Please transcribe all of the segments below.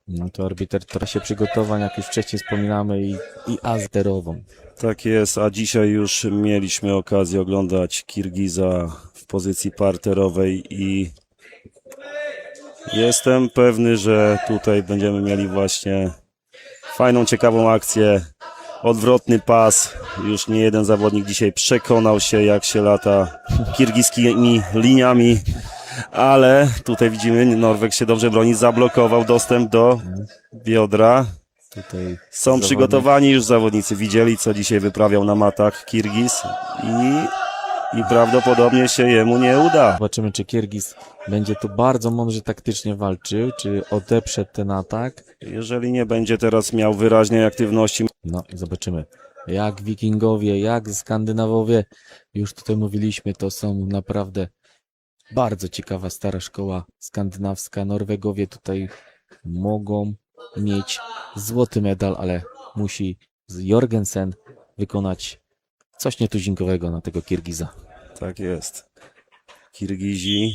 No to arbiter w trakcie przygotowań, jak już wcześniej wspominamy, i azderową. Tak jest, a dzisiaj już mieliśmy okazję oglądać Kirgiza w pozycji parterowej i jestem pewny, że tutaj będziemy mieli właśnie fajną, ciekawą akcję. Odwrotny pas. Już nie jeden zawodnik dzisiaj przekonał się, jak się lata kirgiskimi liniami, ale tutaj widzimy, Norweg się dobrze broni, zablokował dostęp do biodra. Tutaj Są przygotowani już zawodnicy, widzieli, co dzisiaj wyprawiał na matach Kirgiz i prawdopodobnie się jemu nie uda. zobaczymy, czy Kirgiz będzie tu bardzo mądrze taktycznie walczył, czy odeprze ten atak. Jeżeli nie będzie teraz miał wyraźnej aktywności, No i zobaczymy, jak Wikingowie, jak Skandynawowie, już tutaj mówiliśmy, to są naprawdę bardzo ciekawa stara szkoła skandynawska. Norwegowie tutaj mogą mieć złoty medal, ale musi Jorgensen wykonać coś nietuzinkowego na tego Kirgiza. tak jest. Kirgizi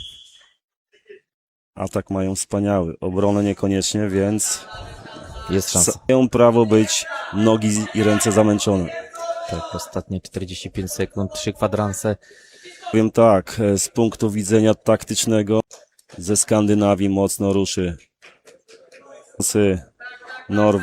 atak mają wspaniały, obronę niekoniecznie, więc Jest szansa. mają prawo być nogi i ręce zamęczone. Tak, ostatnie 45 sekund, 3 kwadranse. Powiem tak, z punktu widzenia taktycznego ze Skandynawii mocno ruszy.